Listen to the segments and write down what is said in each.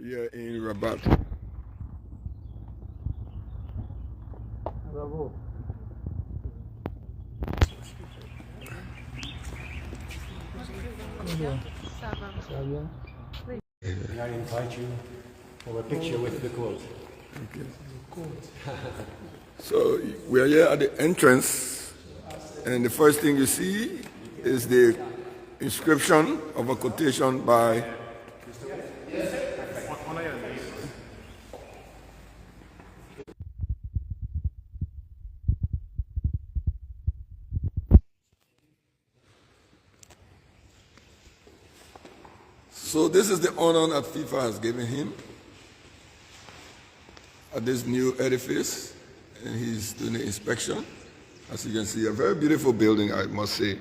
here in Rabat. Bravo. I invite you for a picture with the quote. Okay. So we are here at the entrance, and the first thing you see is the inscription of a quotation by So this is the honor that FIFA has given him at this new edifice, and he's doing the inspection. As you can see, a very beautiful building, I must say.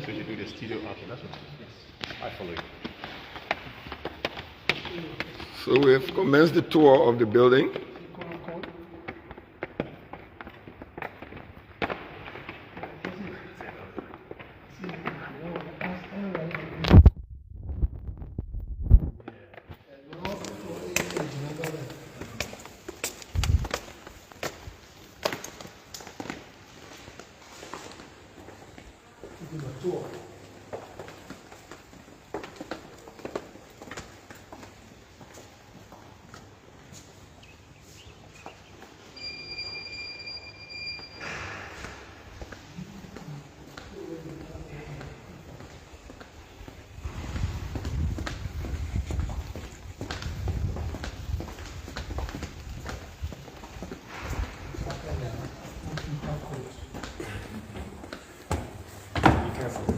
So you do the studio after that one? Yes. I follow you. So we have commenced the tour of the building.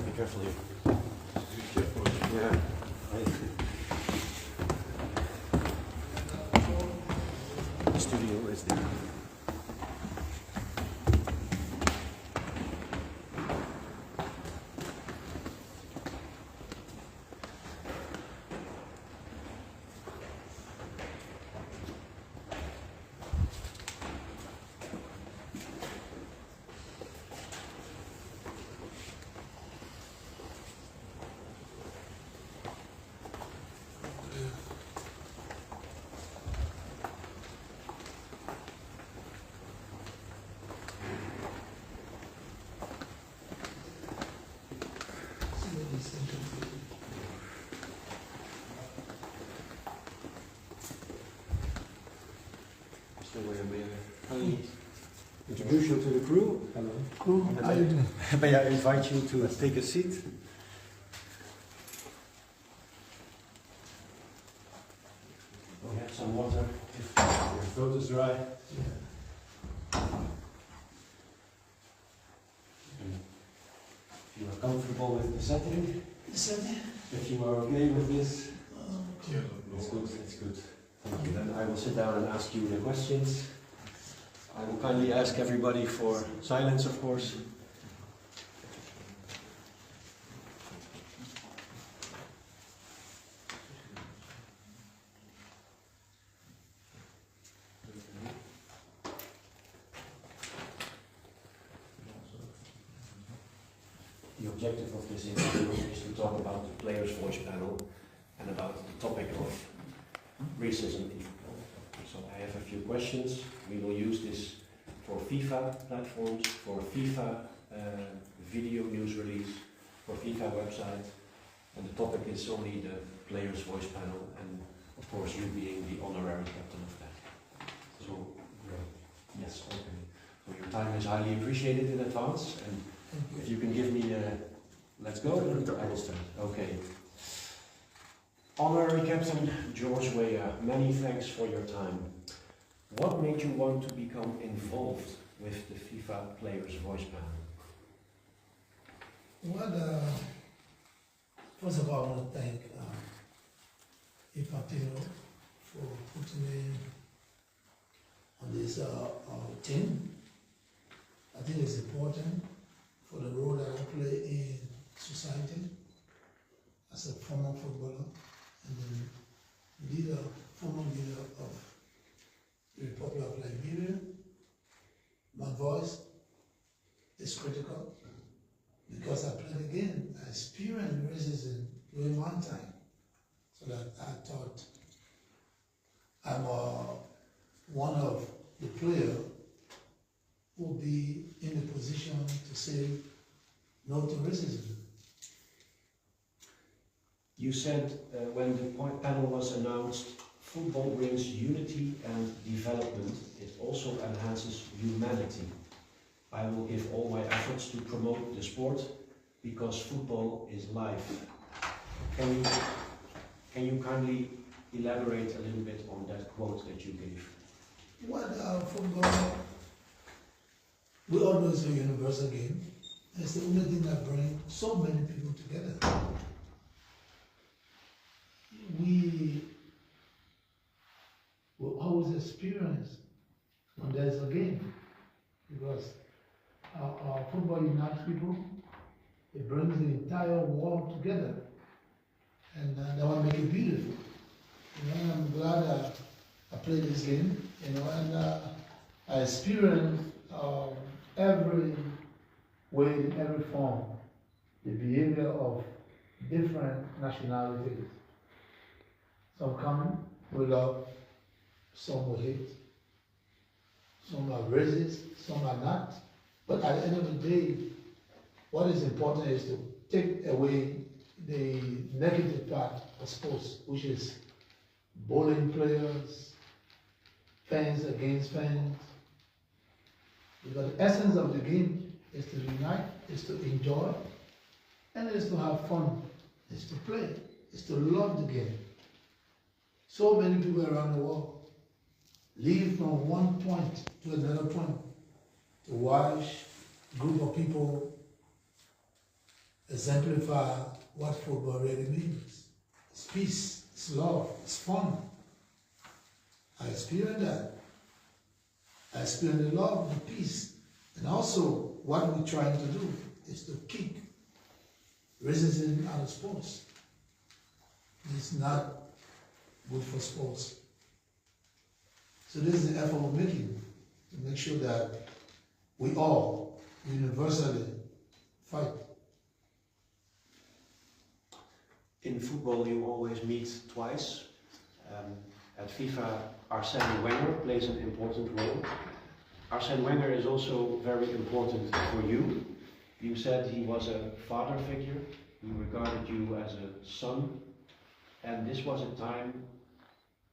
Be careful here. Yeah. The studio is there. Introduce you to the crew. Hello. Crew, how you doing? May I invite you to take a seat? We have some water if your throat is dry. If you are comfortable with the setting, if you are okay with this, it's good, it's good. Thank you. Then I will sit down and ask you the questions. I will kindly ask everybody for silence, of course. The objective of this interview is to talk about the players' voice panel and about the topic of racism in football. So I have a few questions. We will use this for FIFA platforms, for FIFA video news release, for FIFA website, and the topic is only the players' voice panel, and of course you being the honorary captain of that. So, yes, okay. So your time is highly appreciated in advance, and if you can give me let's go, I will start. Okay. Honorary Captain George WEAH, many thanks for your time. What made you want to become involved with the FIFA Players' Voice Panel? Well, first of all, I want to thank Ipapino for putting me on this team. I think it's important for the role that I play in society as a former footballer and then former leader of the Republic of Liberia. My voice is critical because I played the game. I experienced racism during my time, so that I thought I'm one of the players who will be in a position to say no to racism. You said when the panel was announced, football brings unity and development. It also enhances humanity. I will give all my efforts to promote the sport because football is life. Can you kindly elaborate a little bit on that quote that you gave? What football, we all know it's a universal game. It's the only thing that brings so many people together. We will always experience when there's a game, because our football unites people. It brings the entire world together, and that will make it beautiful. I'm glad I played this game, and I experienced every way, in every form, the behavior of different nationalities. Some come with love, some will hate, some are racist, some are not. But at the end of the day, what is important is to take away the negative part of sports, which is bullying players, fans against fans. Because the essence of the game is to unite, is to enjoy, and is to have fun, is to play, is to love the game. So many people around the world leave from one point to another point to watch a group of people exemplify what football really means. It's peace, it's love, it's fun. I experienced that. I experienced the love, the peace. And also, what we're trying to do is to keep racism out of sports. It's not good for sports. So this is the effort we're making to make sure that we all universally fight. In football, you always meet twice. At FIFA, Arsène Wenger plays an important role. Arsène Wenger is also very important for you. You said he was a father figure. He regarded you as a son. And this was a time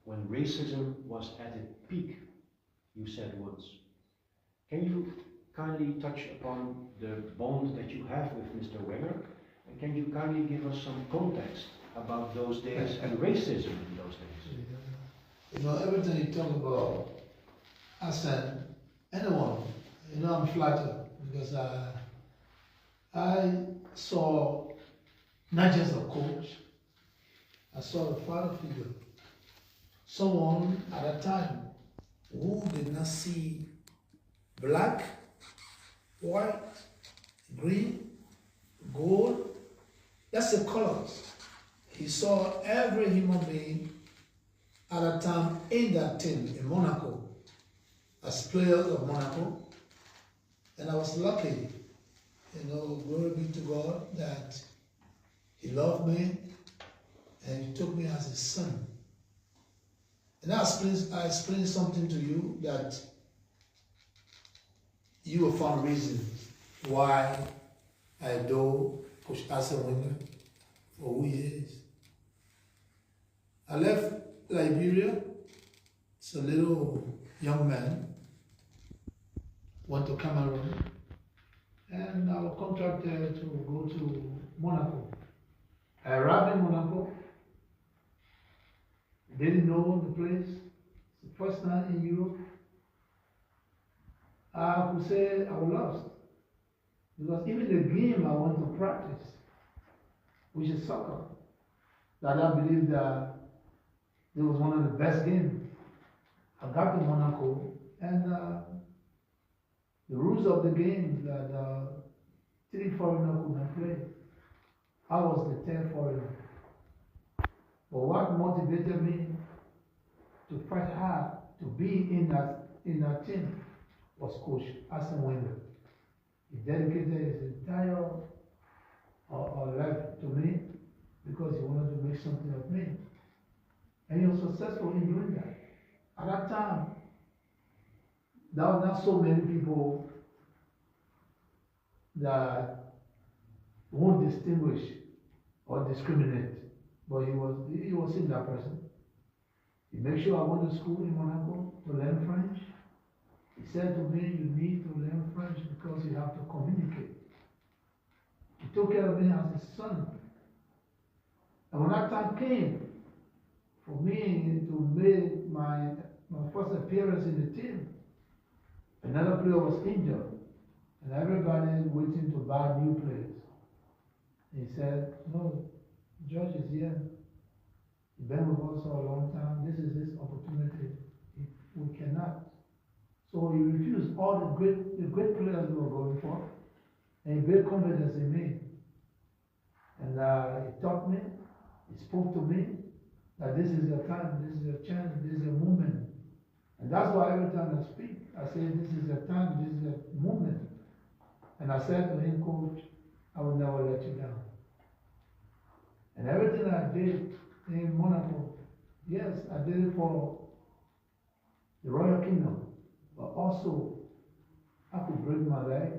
when racism was at its peak, you said once. Can you kindly touch upon the bond that you have with Mr. Wenger? And can you kindly give us some context about those days and racism in those days? You know, every time you talk about Arsène, anyone, I'm flattered because I saw not just a coach, I saw a father figure. Someone at that time who did not see black, white, green, gold. That's the colors. He saw every human being at that time in that team in Monaco as players of Monaco. And I was lucky, glory be to God, that he loved me and he took me as his son. And I explained something to you that you will find reasons why I adore Coach Arsène Wenger for who he is. I left Liberia as a little young man, went to Cameroon, and I was contracted to go to Monaco. I arrived in Monaco, didn't know the place. It's the first time in Europe. I could say I was lost. Because even the game I went to practice, which is soccer, that I believe that it was one of the best games. I got to Monaco, and the rules of the game that 3 foreigners could not play. I was the 10th foreigner. But what motivated me to fight hard to be in that team was Coach Arsène Wenger. He dedicated his entire life to me because he wanted to make something of me. And he was successful in doing that. At that time, there were not so many people that won't distinguish or discriminate. But he was in that person. He made sure I went to school in Monaco to learn French. He said to me, you need to learn French because you have to communicate. He took care of me as his son. And when that time came for me to make my first appearance in the team, another player was injured. And everybody waiting to buy new players. He said, no, George is here. He's been with us for a long time. This is his opportunity. We cannot. So he refused all the great players we were going for. And he built confidence in me. And he taught me, he spoke to me, that this is your time, this is your chance, this is your moment. And that's why every time I speak, I say, this is your time, this is your moment. And I said to him, Coach, I will never let you down. And everything I did in Monaco, yes, I did it for the Royal Kingdom, but also I could break my leg,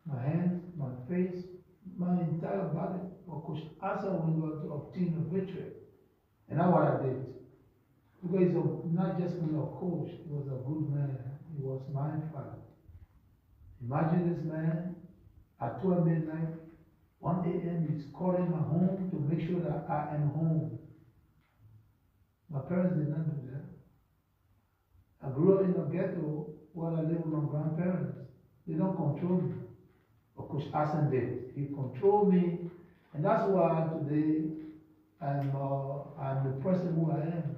my hands, my face, my entire body for Coach Arsène Wenger to obtain a victory. And that's what I did. Because he's not just only a coach, he was a good man. He was my father. Imagine this man at 12 midnight, 1 a.m., he's calling my home to make sure that I am home. My parents did not do that. I grew up in a ghetto where I lived with my grandparents. They don't control me. But Coach Arsène did. He controlled me, and that's why today I'm the person who I am.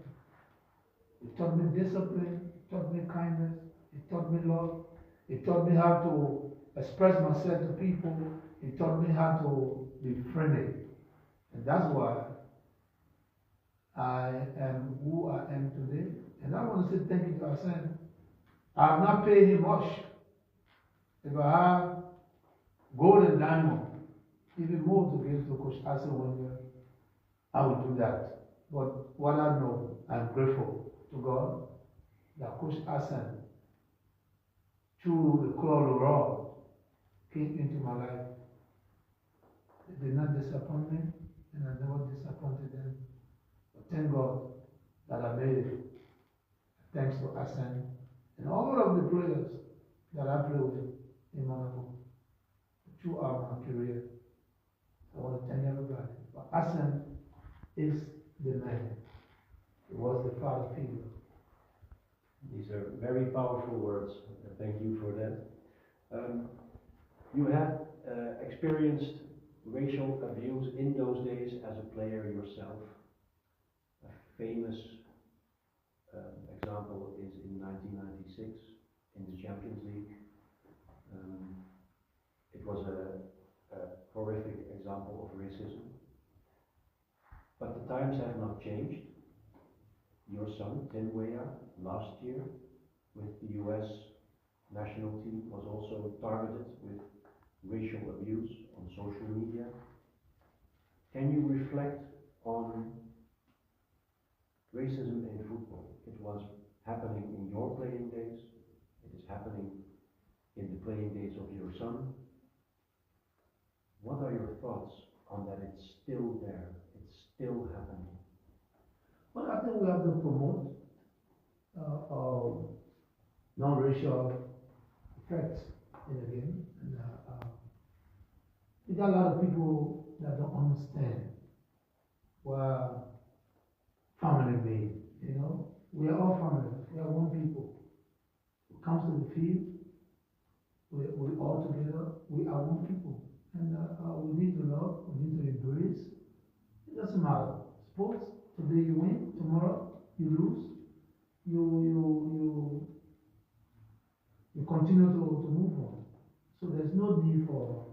He taught me discipline, he taught me kindness, he taught me love, he taught me how to express myself to people, he taught me how to be friendly. And that's why I am who I am today. And I want to say thank you to Arsène. I have not paid him much. If I have gold and diamond, even more to give to Coach Arsène Wenger, I will do that. But what I know, I'm grateful to God that Coach Arsène, through the call of God, came into my life. They did not disappoint me, and I never disappointed them. But thank God that I made it. Thanks to Arsène and all of the players that I played with in Monaco throughout my career. I want to thank everybody. But Arsène is the man. He was the father figure. These are very powerful words. Thank you for that. You have experienced racial abuse in those days as a player yourself. A famous example is in 1996 in the Champions League. It was a horrific example of racism. But the times have not changed. Your son, WEAH, last year with the US national team was also targeted with racial abuse on social media. Can you reflect on racism in football? It was happening in your playing days. It is happening in the playing days of your son. What are your thoughts on that it's still there? It's still happening. Well, I think we have to promote non-racial effects in the game. And we got a lot of people that don't understand what family means. You know, we are all family. We are one people. Who comes to the field, we all together. We are one people, and we need to love. We need to embrace. It doesn't matter. Sports. Today you win, tomorrow you lose. You continue to move on. So there's no need for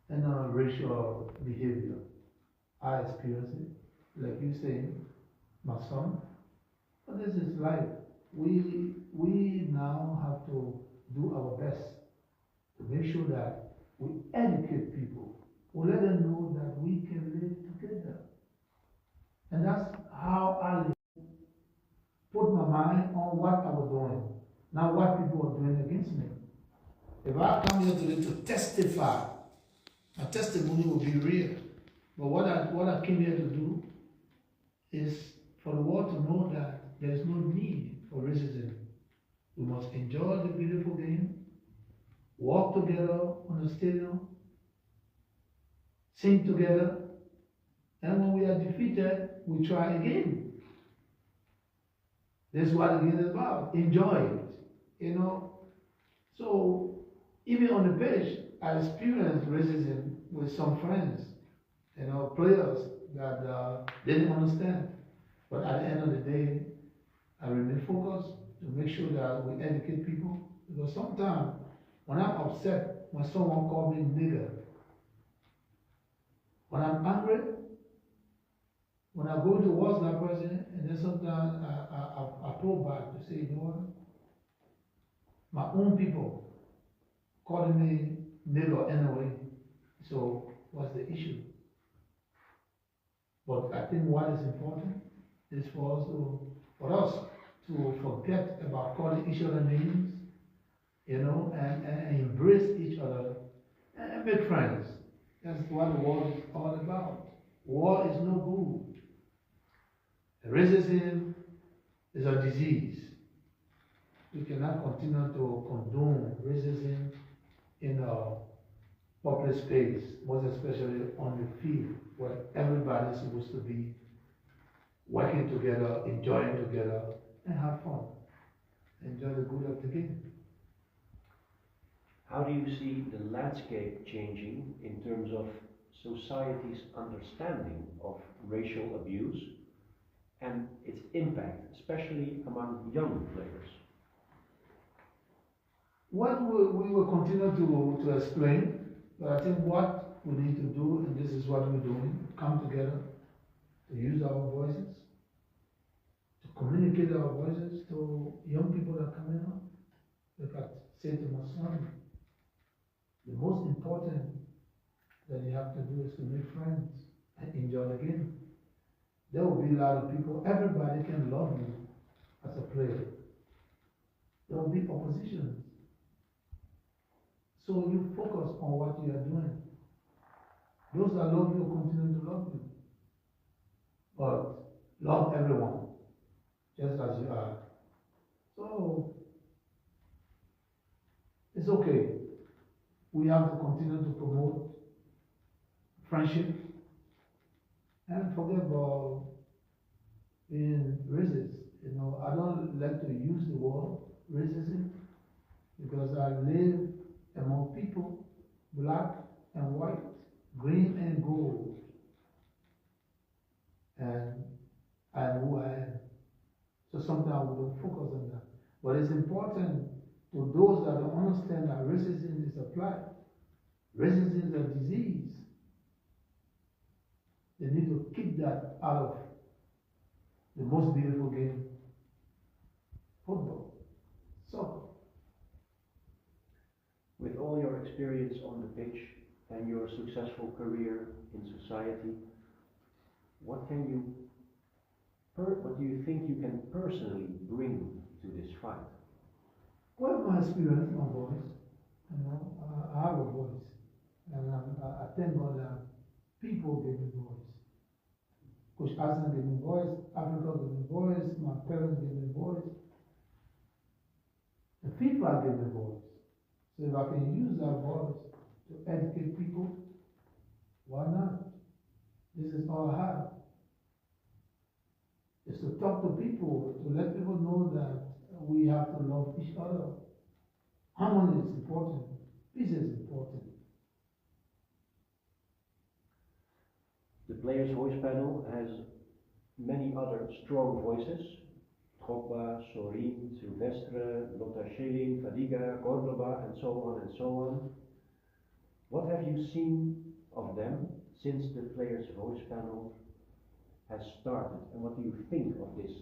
and racial behavior. I experience it, like you say, my son. But this is life. We now have to do our best to make sure that we educate people. We let them know that we can live together. And that's how I put my mind on what I was doing, not what people are doing against me. If I come here today to testify, my testimony will be real. But what I came here to do is for the world to know that there is no need for racism. We must enjoy the beautiful game, walk together on the stadium, sing together, and when we are defeated, we try again. That's what the game is about. Enjoy it, So even on the pitch, I experienced racism with some friends, players that didn't understand. But at the end of the day, I remain focused to make sure that we educate people. Because sometimes when I'm upset, when someone calls me nigger, when I'm angry, when I go towards that person, and then sometimes I pull back to say, you know what? My own people calling me nigger anyway. So what's the issue? But I think what is important is for us to forget about calling each other names, and embrace each other and make friends. That's what the war is all about. War is no good. Racism is a disease. We cannot continue to condone racism in a public space, most especially on the field, where everybody is supposed to be working together, enjoying together, and have fun. Enjoy the good of the game. How do you see the landscape changing in terms of society's understanding of racial abuse and its impact, especially among young players? What we will continue to explain, but I think what we need to do, and this is what we're doing, come together to use our voices, to communicate our voices to young people that are coming up. Like I said to my son, the most important that you have to do is to make friends and enjoy the game. There will be a lot of people, everybody can love you as a player. There will be oppositions. So you focus on what you are doing. Those that love you will continue to love you. But love everyone, just as you are. So it's okay. We have to continue to promote friendship and forget about being racist. I don't like to use the word racism because I live among people, black and white, green and gold, and I am who I am. So sometimes we don't focus on that. But it's important to those that don't understand that racism is applied. Racism is a disease. They need to kick that out of the most beautiful game, football, soccer. With all your experience on the pitch and your successful career in society, what do you think you can personally bring to this fight? Well, my experience, my voice, I have a voice, and I thank God that people give me voice. Coach Arsène gave me voice, Africa gave me voice, my parents gave me voice, the FIFA gave me voice. So if I can use that voice to educate people, why not? This is all I have. Is to talk to people, to let people know that we have to love each other. Harmony is important. Peace is important. The Players' Voice panel has many other strong voices. Drogba, Sorin, Silvestre, Lothar Schilling, Fadiga, Cordoba, and so on and so on. What have you seen of them since the Players' Voice panel has started? And what do you think of this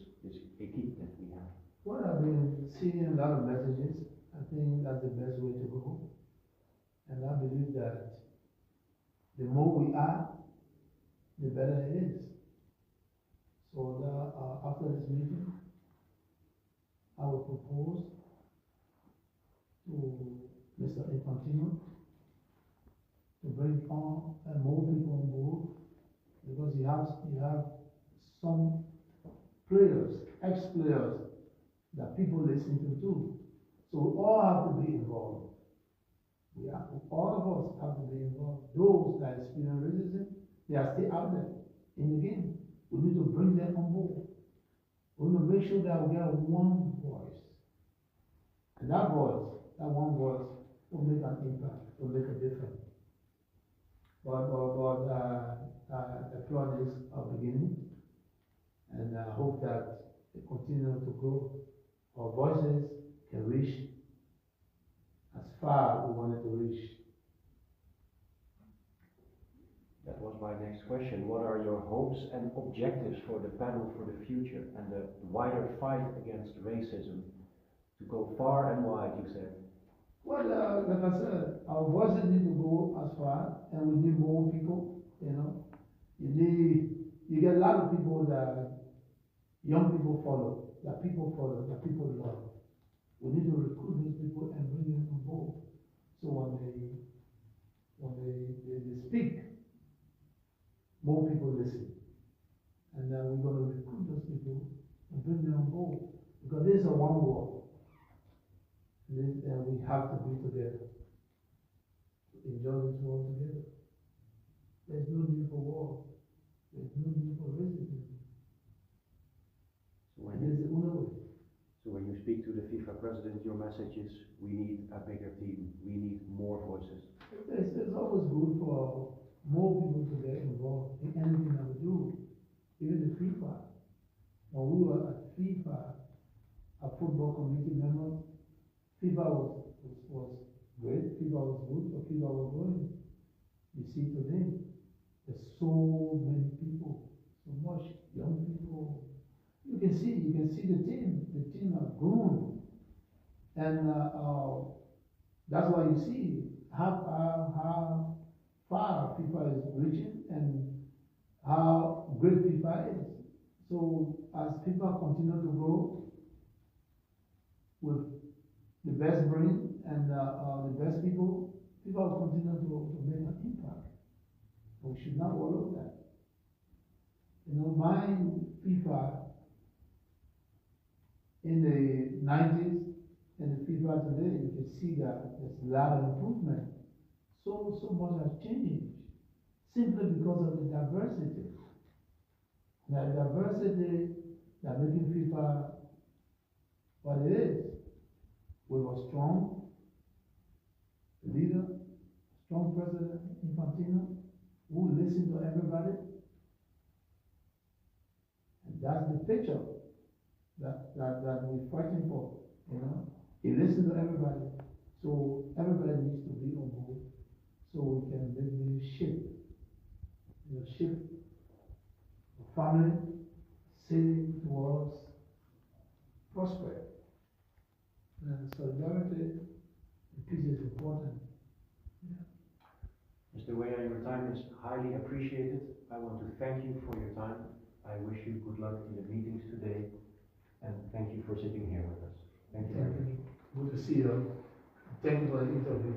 equipe that we have? Well, I've been seeing a lot of messages. I think that's the best way to go. And I believe that the more we are, the better it is. So that, after this meeting, I will propose to Mr. Infantino to bring on more people on board, because you have some players, ex-players, that people listen to too. So we all have to be involved. All of us have to be involved. Those that experience racism, they are still out there in the game. We need to bring them on board. We need to make sure that we get one voice. And that voice, that one voice, will make an impact, will make a difference. But applaud this beginning, and I hope that it continues to grow. Our voices can reach as far as we wanted to reach. That was my next question. What are your hopes and objectives for the panel for the future and the wider fight against racism to go far and wide, you said? Well, like I said, our voices need to go as far, and we need more people, you know. You get a lot of people that young people follow, that people love. We need to recruit those people and bring them on board. So when they speak, more people listen. And then we're going to recruit those people and bring them on board. Because this is a one world. And we have to be together. To enjoy this world together. There's no need for war. There's no need for racism. There's the only way. So when you speak to the FIFA president, your message is, we need a bigger team. We need more voices. It's always good for more people to get involved in anything that we do. Even the FIFA. When we were at FIFA, a football committee member, FIFA was great, FIFA was good, but FIFA was growing. You see today, there's so many people, so much young people. You can see the team have grown. And that's why you see how far FIFA is reaching and how great FIFA is. So as FIFA continue to grow with the best brain and the best people, FIFA will continue to make an impact. We should not overlook that. You know, my FIFA in the 90s and the FIFA today, you can see that there's a lot of improvement. So much has changed, simply because of the diversity. That diversity that making FIFA what it is. We were strong leader, strong president, Infantino, who listened to everybody. And that's the picture that we're fighting for, you know. He listened to everybody. So everybody needs to be on board so we can make this shift. You know, shift the family, city towards prosperity. And solidarity and peace is important. Yeah. Mr. Weah, your time is highly appreciated. I want to thank you for your time. I wish you good luck in the meetings today, and thank you for sitting here with us. Thank you very much. Good to see you. Thank you for the interview.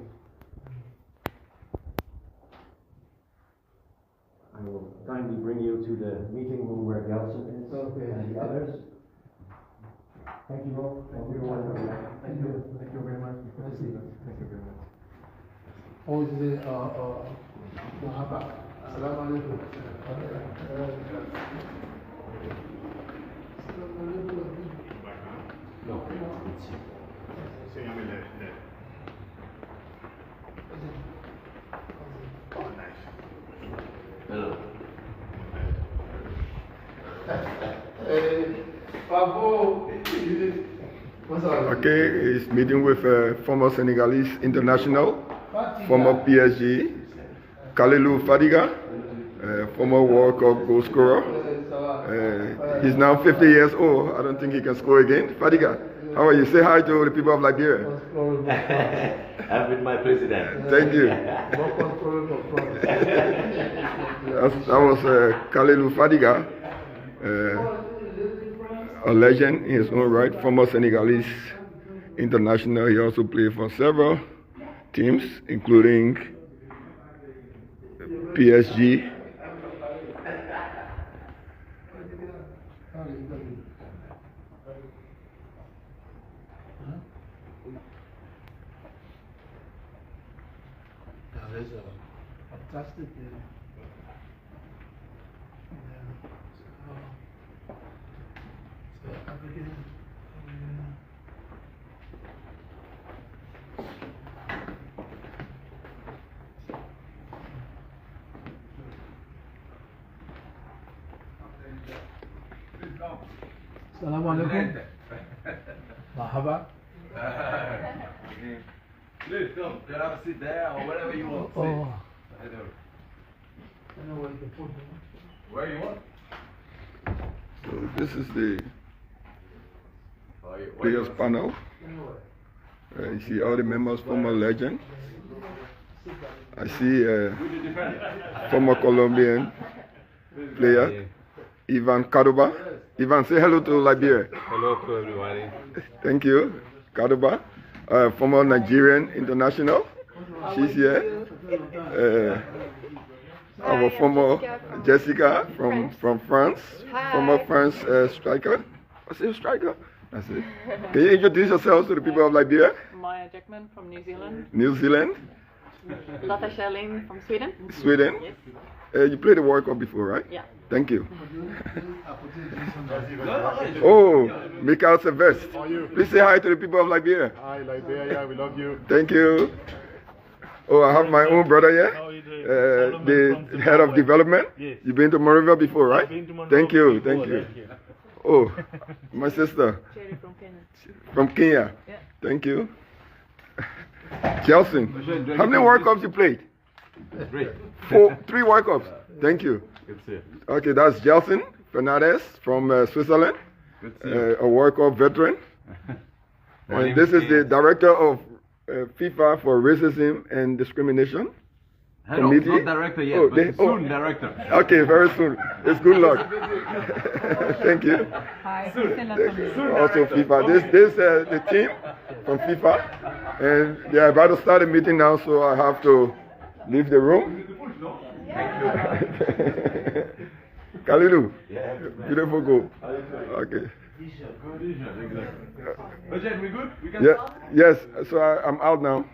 I will kindly bring you to the meeting room where Gelson is and the others. Thank you all. Thank you. Thank you. Thank you very much. Thank you. Thank you very much. Oh, is it, Mahaba. Assalamu alaikum. No, Enséñame leer. Oh, nice. Hello. Okay, he's meeting with former Senegalese international, former PSG, Kalilu Fadiga, former World Cup goal scorer. He's now 50 years old. I don't think he can score again. Fadiga, how are you? Say hi to the people of Liberia. I'm with my president. Thank you. That was Kalilu Fadiga, a legend in his own right, former Senegalese international. He also played for several teams, including PSG. There's a fantastic African. Assalamu alaikum. Mahaba. Please come, you have a sit there or whatever you want. Oh. I I know where you can put them. Where you want. So this is the Where you players want. panel. You see all the members, former legend. I see former Colombian player, Ivan Cadoba. Ivan, say hello to Liberia. Hello to everybody. Thank you, Cadoba. Former Nigerian international. She's here. Our former Jessica from France. Former France striker. What's it, striker? That's it. Can you introduce yourselves to the people of Liberia? Maya Jackman from New Zealand. New Zealand, Lotta Schelling from Sweden. Sweden. Yes. You played the World Cup before, right? Yeah. Thank you. Oh, Mikael Silvestre. Please say hi to the people of Liberia. Hi, Liberia, we love you. Thank you. Oh, I have my own brother here, the head of development. Yes. You've been to Monrovia before, right? I've been to Monrovia Thank you, before, thank you. thank you. Oh, my sister Cherry from Kenya. from Kenya. Yeah. Thank you. Chelsea, how many World Cups you played? 3. 3 World Cups. Thank you. Good to see you. Okay, that's Gelson Fernandez from Switzerland, Good to see you. a World Cup veteran. My name And this is the Ian. director of FIFA for Racism and Discrimination. Hello, committee? not director yet, Oh, but they- soon director. Okay, very soon. It's good luck. Thank you. Hi, Priscilla from Also FIFA. This the team from FIFA, and they are about to start a meeting now, so I have to leave the room. Kalilu, beautiful goal. Okay. Eugene, we good? We can Yeah, yes. So I'm out now.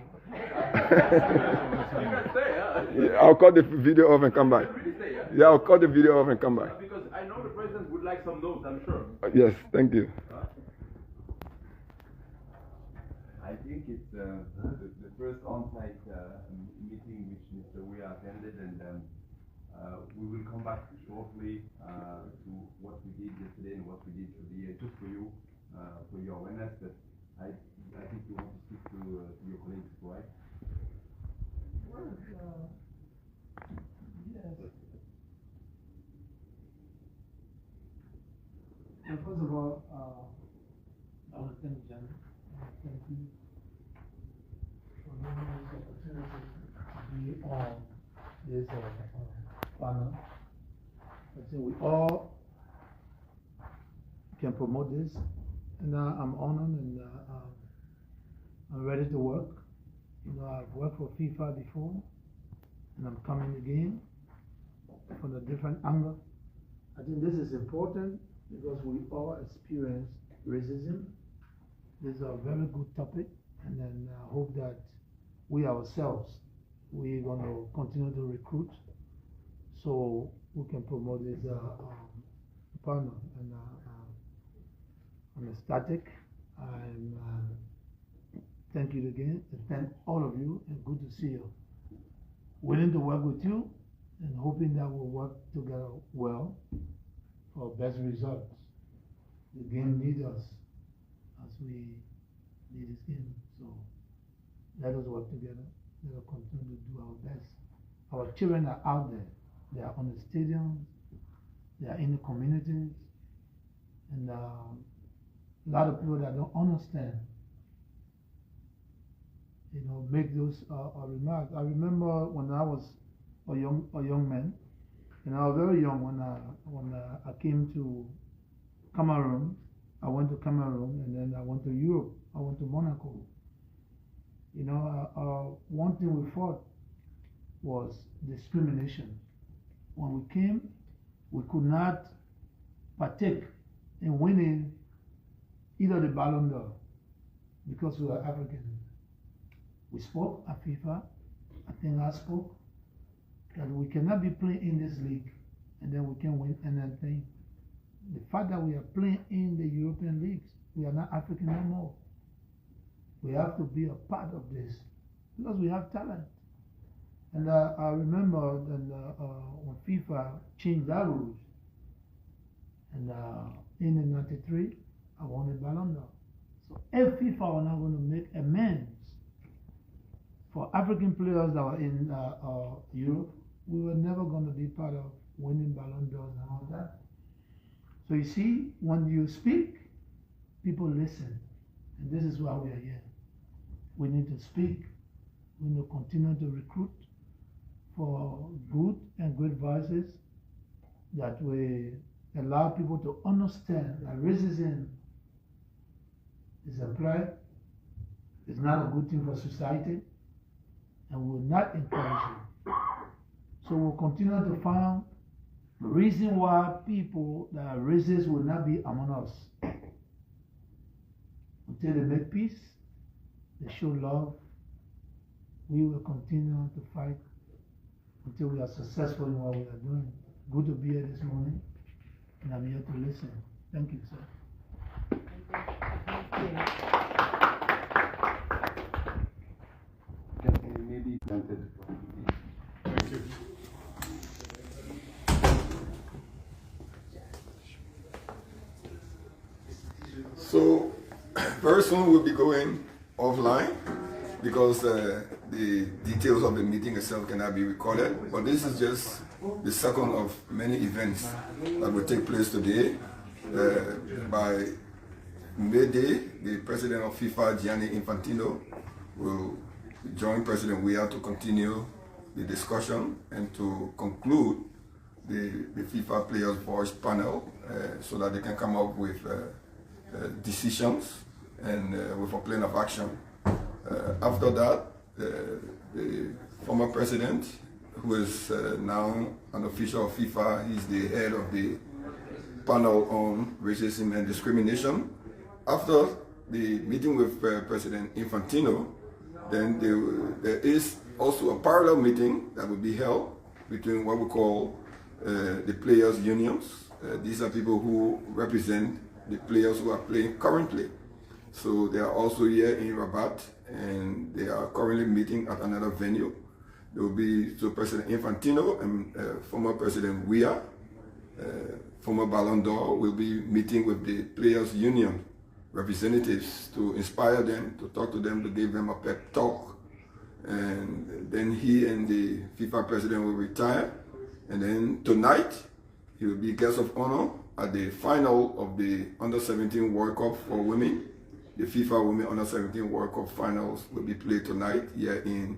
stay, yeah? Yeah, I'll cut the video off and come back. Stay, yeah? Yeah, I'll cut the video off and come back. Because I know the president would like some notes, I'm sure. Yes, thank you. I think it's the first on-site meeting which Mr. Weah attended, and we will come back shortly to what we did yesterday and what we did today, just for you, for your awareness. But I think you want to speak to your colleagues, right? Yes. And first of all, I want to thank Jan. Thank you for giving us the opportunity to be on this panel. I think we all can promote this, and I'm honored and I'm ready to work. You know, I've worked for FIFA before, and I'm coming again from a different angle. I think this is important because we all experience racism. This is a very good topic, and then I hope that we ourselves, we're going to continue to recruit so we can promote this panel. And I'm ecstatic. Thank you again, and thank all of you, and good to see you. Willing to work with you, and hoping that we'll work together well for best results. The game needs us as we need this game. So let us work together. Let us continue to do our best. I our children are out there. They are on the stadiums, they are in the communities, and a lot of people that don't understand, make those remarks. I remember when I was a young man, and I was very young when I came to Cameroon. I went to Cameroon, and then I went to Europe. I went to Monaco. One thing we fought was discrimination. When we came, we could not partake in winning either the Ballon d'Or because we were African. We spoke at FIFA, I think I spoke, that we cannot be playing in this league and then we can win anything. The fact that we are playing in the European leagues, we are not African no more. We have to be a part of this because we have talent. And I remember that when FIFA changed that rules, and in '93, I won the Ballon d'Or. So if FIFA were not going to make amends for African players that were in Europe, we were never going to be part of winning Ballon d'Ors and all that. So you see, when you speak, people listen. And this is why we are here. We need to speak. We need to continue to recruit for good and great voices that will allow people to understand that racism is applied, it's not a good thing for society, and we will not encourage it. So we'll continue to find reason why people that are racist will not be among us. Until they make peace, they show love, we will continue to fight until we are successful in what we are doing. Good to be here this morning, and I'm here to listen. Thank you, sir. Maybe planted. Thank you. So very soon we'll be going offline because the details of the meeting itself cannot be recorded. But this is just the second of many events that will take place today. By midday, the president of FIFA, Gianni Infantino, will join President WEAH to continue the discussion and to conclude the FIFA Players Voice panel so that they can come up with decisions and with a plan of action. After that, the former president, who is now an official of FIFA, he's the head of the panel on racism and discrimination. After the meeting with President Infantino, then there is also a parallel meeting that will be held between what we call the players' unions. These are people who represent the players who are playing currently. So they are also here in Rabat, and they are currently meeting at another venue. There will be President Infantino and former President WEAH, former Ballon d'Or, will be meeting with the players' union representatives to inspire them, to talk to them, to give them a pep talk. And then he and the FIFA president will retire. And then tonight, he will be guest of honor at the final of the Under-17 World Cup for women. The FIFA Women Under-17 World Cup finals will be played tonight here in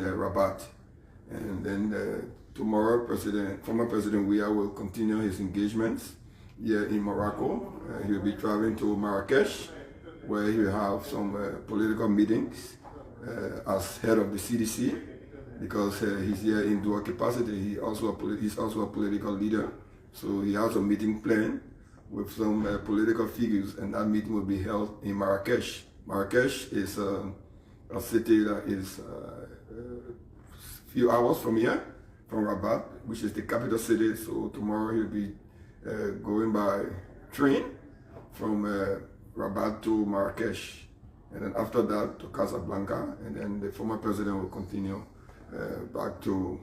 Rabat. And then tomorrow, former President WEAH will continue his engagements here in Morocco. He'll be traveling to Marrakesh, where he'll have some political meetings as head of the CDC, because he's here in dual capacity. He's also a political leader. So he has a meeting planned with some political figures, and that meeting will be held in Marrakesh. Marrakesh is a city that is a few hours from here, from Rabat, which is the capital city. So tomorrow he'll be going by train from Rabat to Marrakesh, and then after that to Casablanca, and then the former president will continue back to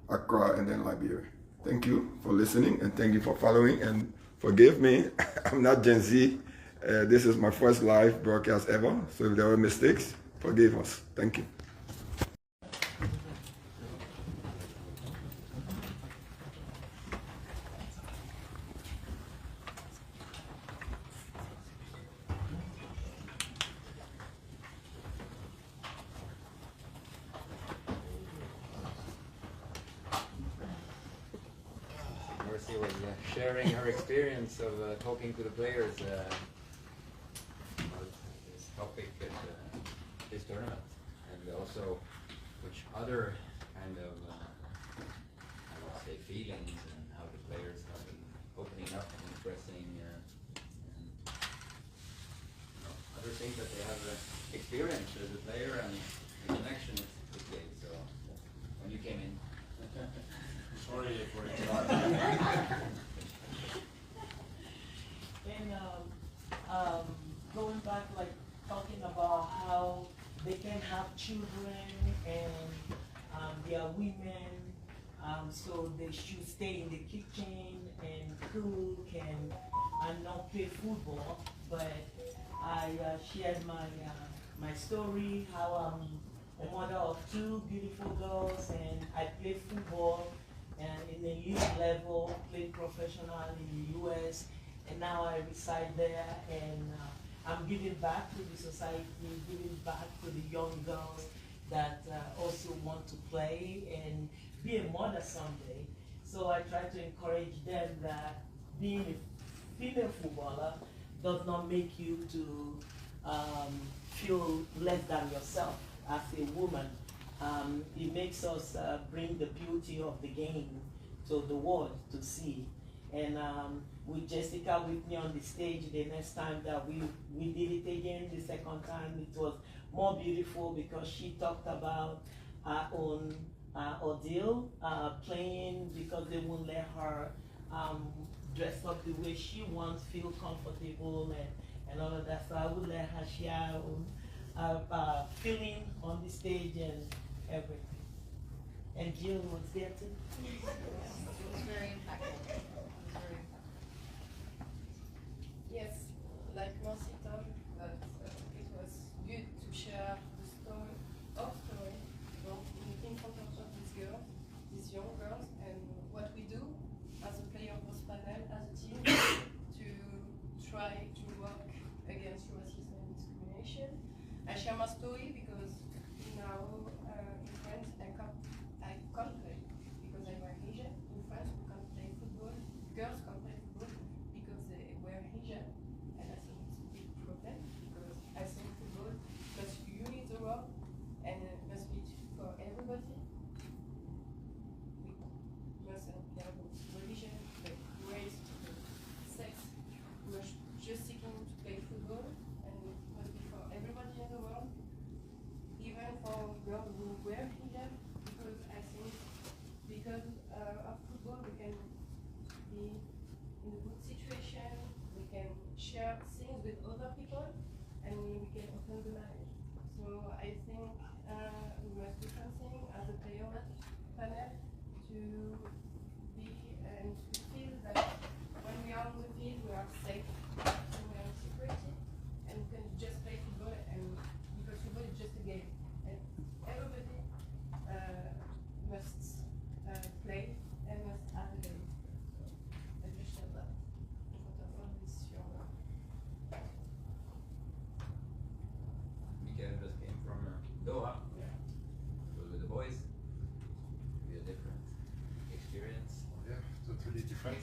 Accra and then Liberia. Thank you for listening, and thank you for following, and forgive me, I'm not Gen Z. This is my first live broadcast ever, so if there were mistakes, forgive us. Thank you. Mercy was sharing her experience of talking to the players about this topic at this tournament, and also which other kind of I would say feelings and how the players have been opening up and expressing other things that they have experienced as a player and the connection with the game. So when you came in. Sorry for interrupting. And going back, like talking about how they can have children and they are women, so they should stay in the kitchen and cook and not play football. But I shared my story, how I'm a mother of 2 beautiful girls, and I play football and in the youth level, played professional in the US, and now I reside there, and I'm giving back to the society, giving back to the young girls that also want to play and be a mother someday. So I try to encourage them that being a female footballer does not make you to feel less than yourself as a woman. It makes us bring the beauty of the game to the world to see. And with Jessica with me on the stage, the next time that we did it again, the second time, it was more beautiful because she talked about her own ordeal, playing because they won't let her dress up the way she wants, feel comfortable and all of that. So I would let her share her own feeling on the stage and everything. And Jill was there too. It was very impactful. Yes, like Mercy told, that it was good to share the story, our story, in front of these girls, these young girls, and what we do as a player of this panel, as a team, to try to work against racism and discrimination. I share my story because now in France I can't play because I'm Asian. In France we can't play football. Girls can't play football because they wear hijab, and I think it's a big problem because I think football must unite the world and must be for everybody. We mustn't care about religion, but race, sex. We are just seeking to play football, and it must be for everybody in the world, even for girls who wear hijab, because I think because of football we can be in a good situation, we can share things with other people, and we can open the mind. So I think we must do something as a player panel to be and to feel that when we are on the field we are safe and we are in security, and we can just play football, and because football is just a game, and everybody must play and must have a game. I just said that in front of all these young girls. Mikael just came from Doha. Yeah. So with the boys, be a different experience. Yeah, totally different.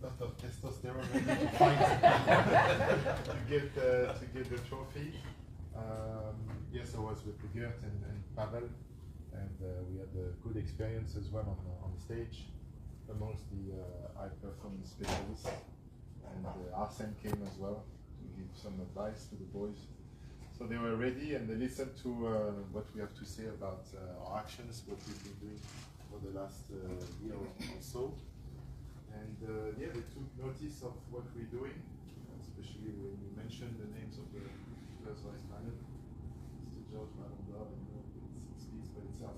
Lot of testosterone ready to fight to get the trophy. Yes, I was with Gert and Pavel, and we had a good experience as well on the stage amongst the high performance specialists. And Arsène came as well to give some advice to the boys. So they were ready and they listened to what we have to say about our actions, what we've been doing for the last year or so. And yeah, they took notice of what we're doing, especially when you mentioned the names of the first vice panel, Mr. George Malondor, it speaks for itself.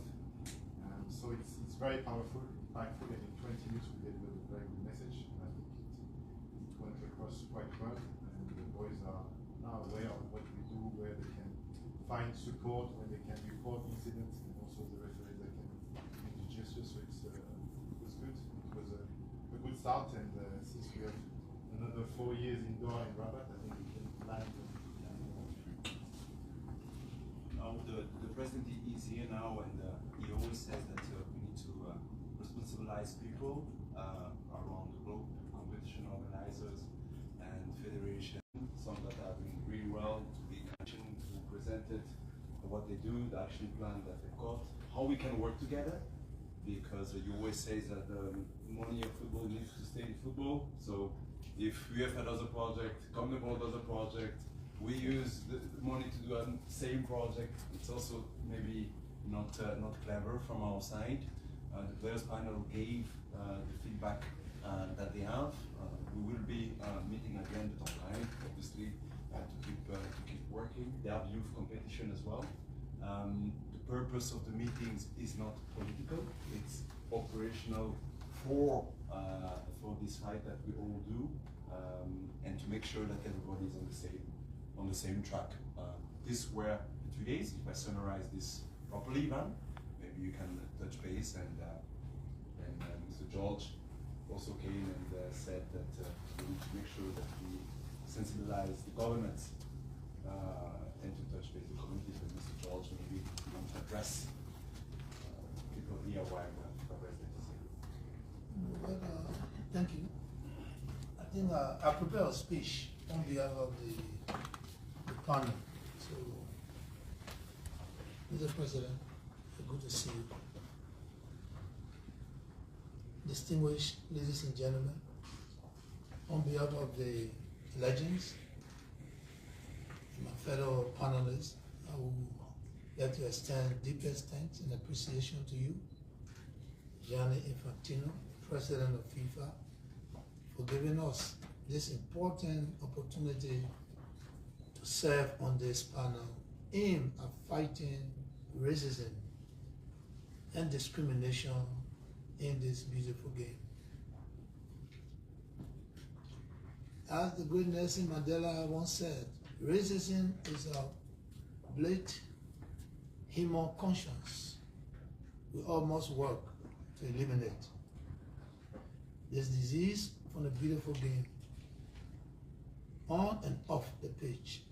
So it's very powerful, impactful, and in 20 minutes we delivered a very good message. And I think it went across quite well, and the boys are now aware of what we do, where they can find support when they can report incidents, and also the referees that can make the gestures. So it was good. It was a good start, and since we have another 4 years indoor in Rabat, I think we can plan to. The president is here now, and he always says that we need to responsibilize people around the globe, competition organizers and federation, some that are doing really well, to be mentioned, to present it, what they do, the action plan that they've got, how we can work together, because you always say that the money of football needs to stay in football. So if UEFA does a project, Commonwealth does a project, we use the money to do a same project. It's also maybe not clever from our side. The players panel gave the feedback that they have. We will be meeting again with online, obviously, to keep working. They have youth competition as well. The purpose of the meetings is not political; it's operational for this fight that we all do, and to make sure that everybody is on the same track. These were the 2 days. If I summarize this properly, Ivan, maybe you can touch base. And Mr. George also came and said that we need to make sure that we sensibilize the governments and to touch base the communities. And Mr. George, maybe you want to address people here while the president is here. Well, thank you. I think I prepared a speech on behalf of the panel. So, Mr. President, good to see you. Distinguished ladies and gentlemen, on behalf of the legends, my fellow panelists, I would like to extend deepest thanks and appreciation to you, Gianni Infantino, President of FIFA, for giving us this important opportunity to serve on this panel aimed at fighting racism and discrimination in this beautiful game. As the great Nelson Mandela once said, racism is a blight human conscience we all must work to eliminate. This disease from the beautiful game, on and off the pitch.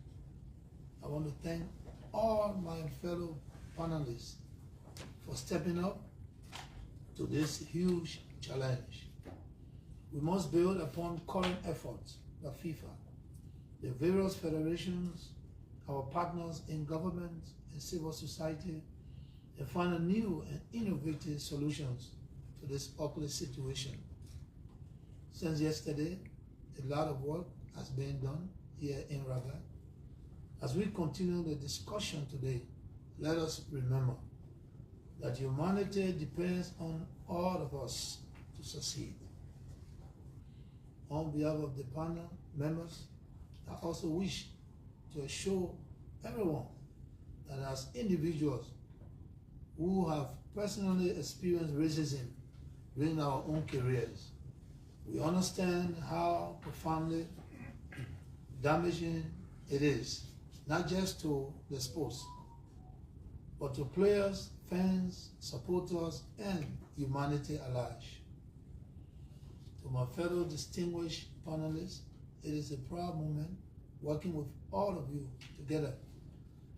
I want to thank all my fellow panelists for stepping up to this huge challenge. We must build upon current efforts by FIFA, the various federations, our partners in government and civil society, and find new and innovative solutions to this ugly situation. Since yesterday, a lot of work has been done here in Rabat. As we continue the discussion today, let us remember that humanity depends on all of us to succeed. On behalf of the panel members, I also wish to assure everyone that as individuals who have personally experienced racism during our own careers, we understand how profoundly damaging it is, not just to the sports, but to players, fans, supporters, and humanity at large. To my fellow distinguished panelists, it is a proud moment working with all of you together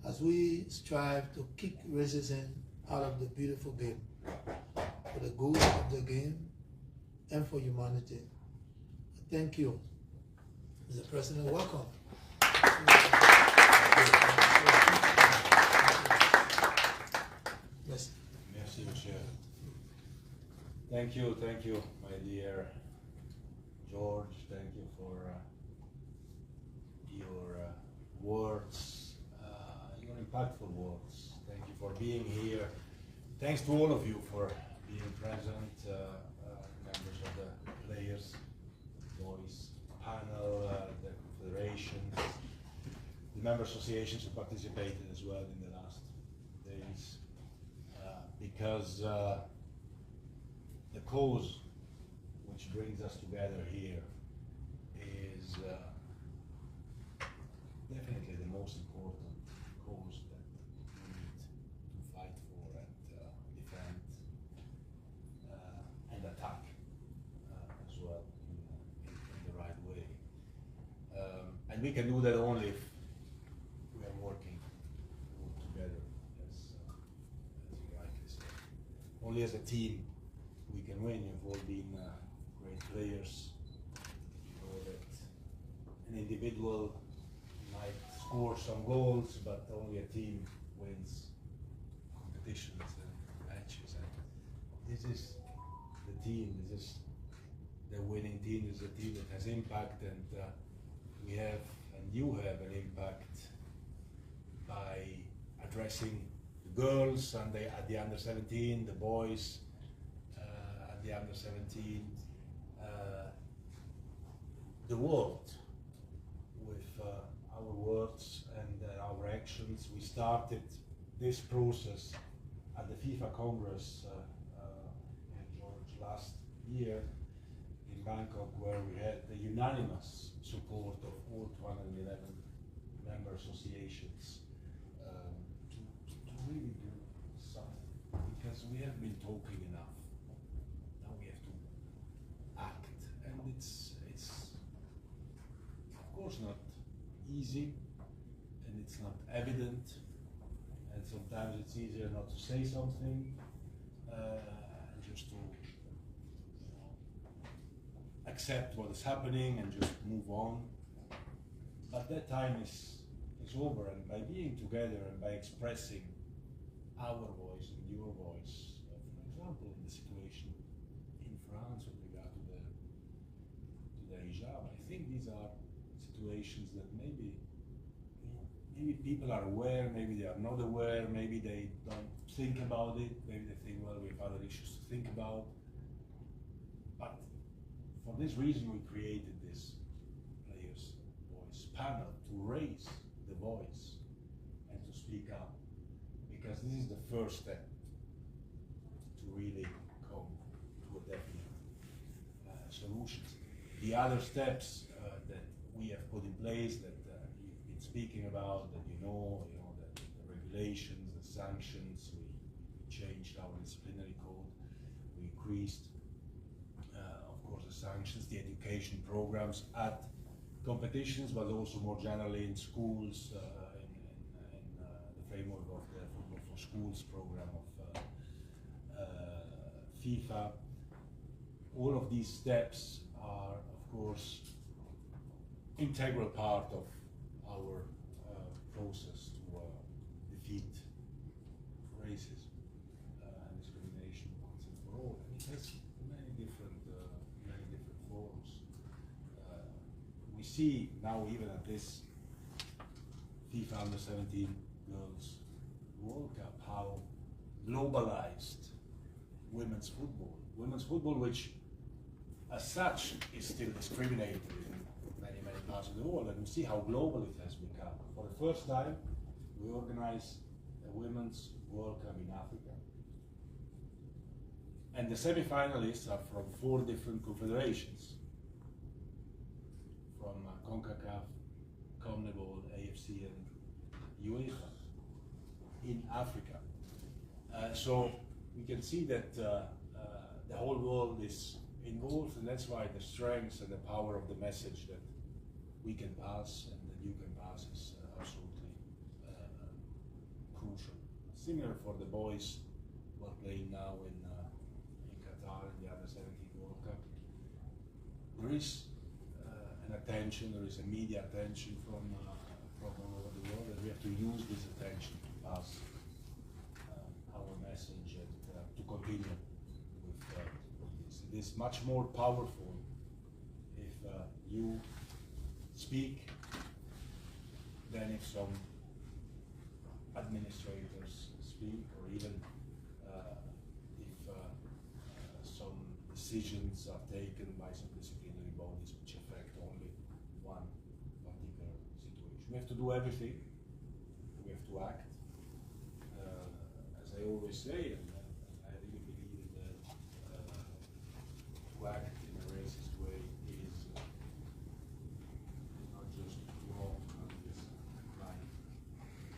as we strive to kick racism out of the beautiful game, for the good of the game and for humanity. Thank you. Mr. President, welcome. Yes. Merci, Monsieur. Thank you, my dear George. Thank you for your words, your impactful words. Thank you for being here. Thanks to all of you for being present, members of the players, voice panel, the confederations, the member associations who participated as well in the last days, because the cause which brings us together here is definitely the most important cause that And we can do that only if we are working all together, as you rightly said. Only as a team we can win. You've all been great players. You know that an individual might score some goals, but only a team wins competitions and matches. And this is the team. This is the winning team. This is a team that has impact, and we have, and you have, an impact by addressing the girls and at the under 17, the boys at the under 17, the world with our words and our actions. We started this process at the FIFA Congress in George last year in Bangkok, where we had the unanimous support of all 211 member associations to really do something, because we have been talking enough. Now we have to act, and it's of course not easy, and it's not evident, and sometimes it's easier not to say something and just to accept what is happening and just move on. But that time is over, and by being together and by expressing our voice and your voice, for example, in the situation in France with regard to the hijab, I think these are situations that maybe people are aware, maybe they are not aware, maybe they don't think about it, maybe they think, well, we have other issues to think about. But for this reason, we created this Players' Voice panel to raise the voice and to speak up, because this is the first step to really come to a definite solution. The other steps that we have put in place, that you've been speaking about, that you know the regulations, the sanctions. We changed our disciplinary code. We increased, of course, the sanctions, the education programs at competitions, but also more generally in schools, in the framework of the Football for Schools program of FIFA. All of these steps are, of course, integral part of our process to defeat racism and discrimination once and for all. And it has many different forms. We see now, even at this FIFA Under 17 Girls World Cup, how globalized women's football, which as such is still discriminated in many parts of the world, and we see how global it has become. For the first time, we organize a Women's World Cup in Africa, and the semi-finalists are from 4 different confederations, from CONCACAF, CONMEBOL, AFC, and UEFA in Africa. So we can see that the whole world is involved, and that's why the strength and the power of the message that we can pass and that you can pass is absolutely crucial. Similar for the boys who are playing now in Qatar in the Under 17 World Cup. There is an attention, there is a media attention from all over the world, and we have to use this attention to pass our message and to continue with this. It is much more powerful if you speak than if some administrators speak, or even if some decisions are taken by some disciplinary bodies which affect only one particular situation. We have to do everything. We have to act. As I always say, and I really believe that to act in a racist way is not just wrong, not just right,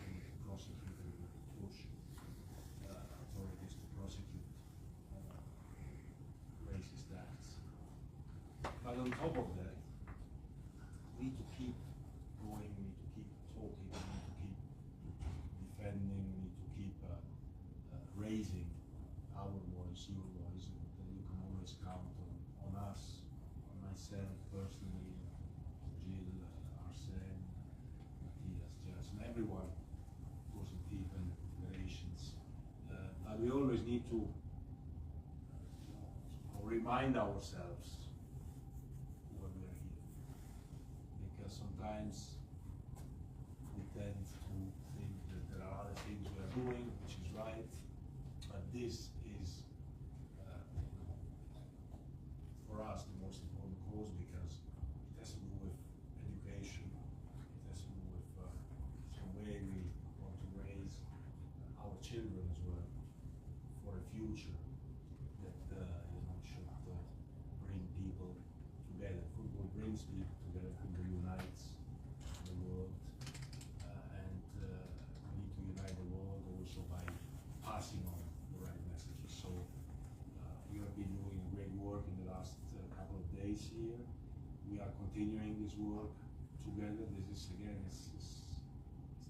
and prosecute and push authorities to prosecute racist acts. But on top of that, we need to keep raising our voice, your voice, and you can always count on us, on myself personally, Jill, Arsène, Matthias, Jess, and everyone who's in FIFA and operations. But we always need to remind ourselves why we are here, because sometimes we tend to think that there are other things we are doing, which is right, but this is for us the most important cause, because it has to do with education, it has to do with the way we want to raise our children as well for a future that should bring people together. Football brings people together, football unites the world, and we need to unite the world also by passing on the right messages. So we have been doing great work in the last couple of days here. We are continuing this work together. This is again, it's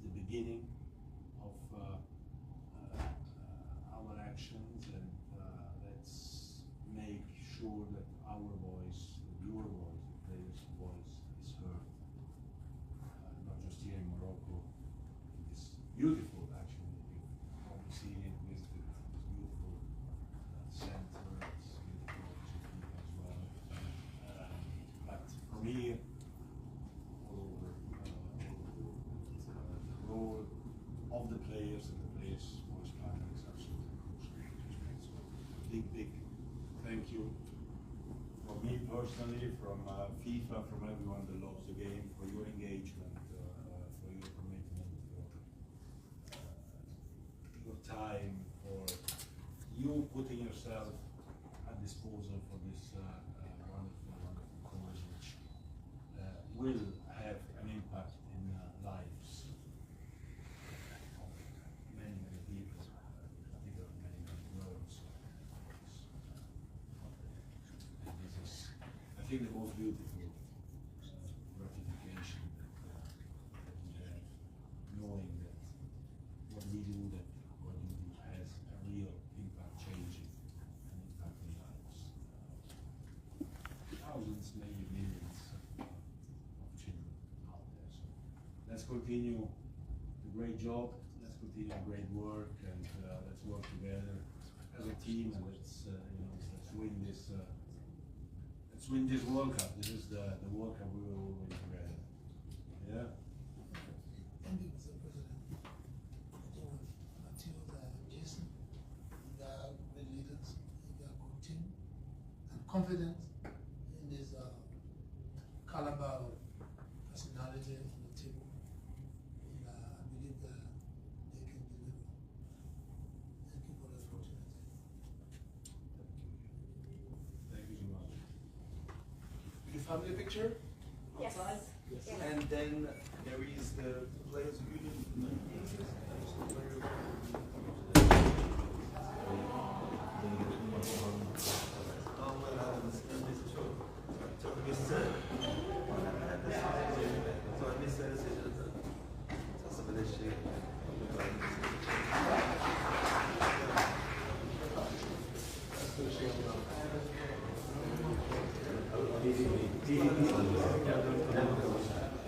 the beginning of our actions, and let's make sure that our voice, your voice, the players' voice is heard. Not just here in Morocco, in this beautiful, actually, you've probably seen it, visited this beautiful center, this beautiful office as well. But for me, all over the role of the players and the players' voice panel is absolutely crucial. So big thank you from me personally, from FIFA, from everyone that loves the game, for your engagement, for your commitment, for your time, for you putting yourself at disposal for this wonderful cause, which will have an impact in lives of many people, particularly many girls. And this is, I think, the most beautiful gratification that we have, knowing that what we do, that what we do has a real impact, changing and impacting lives. Thousands, maybe millions of children out there. So let's continue the great job, let's continue great work, and let's work together as a team, and let's win this. Let's win this World Cup. This is the World Cup we will all win together. Yeah. Thank you, Mr. President. I think with Matthias and Jason, they are great leaders, they are a good team, and confident in this caliber of personality on the table. And I believe that they can deliver. Thank you for the opportunity. Thank you so much. The family picture outside? Yes. Yes. And then there is the players' union.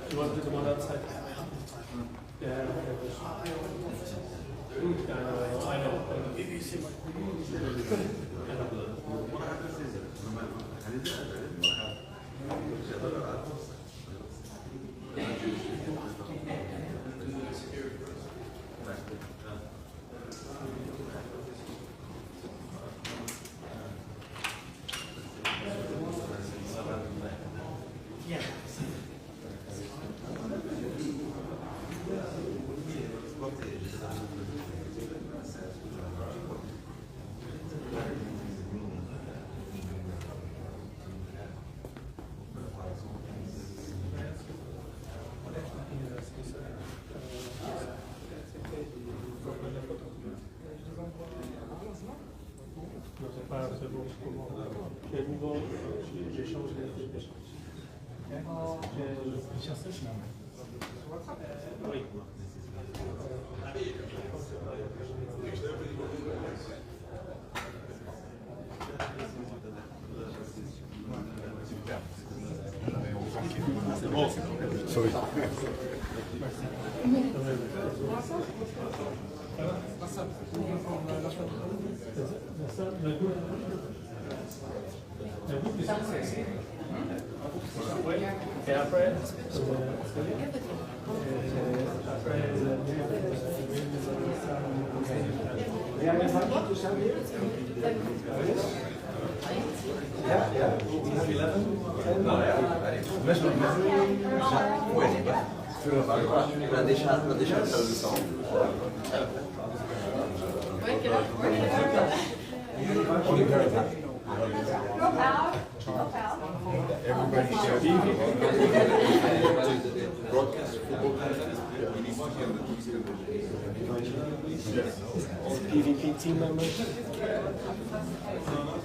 You want to do one outside? Yeah, I know. BBC. J'échange les échanges. Oui. Sorry. Et après, Everybody shares PvP team members.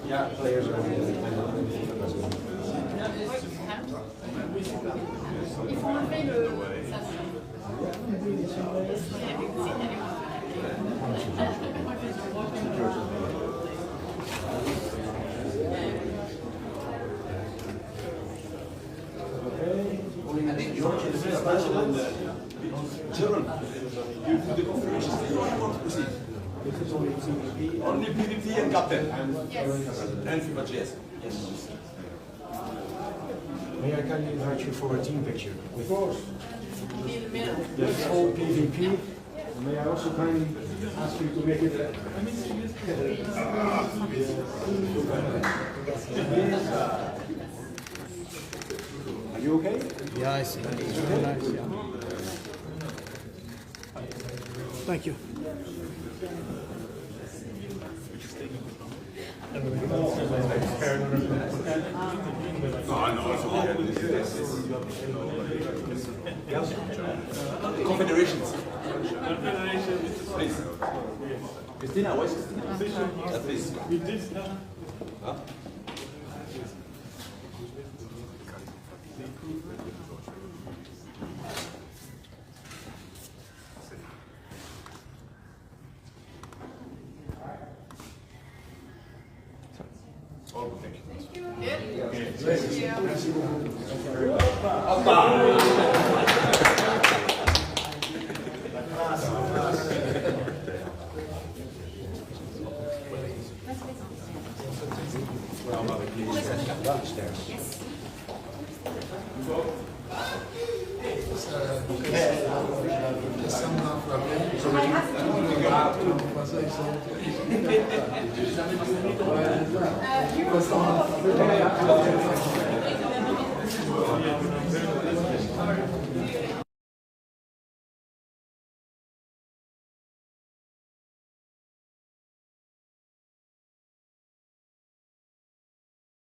Yeah, players are Il faut enlever le... I think George is special in the children. You do the confirmations. You want to proceed. Only PvP and captain. And FIFA GS. Yes. May I kindly invite you for a team picture? Of course. In the middle. That's all PvP. May I also kindly ask you to make it... Are you okay? Yeah, I see. It's very nice, yeah. Thank you. Confederations. Please. Christina, where's Christina? Please. Huh?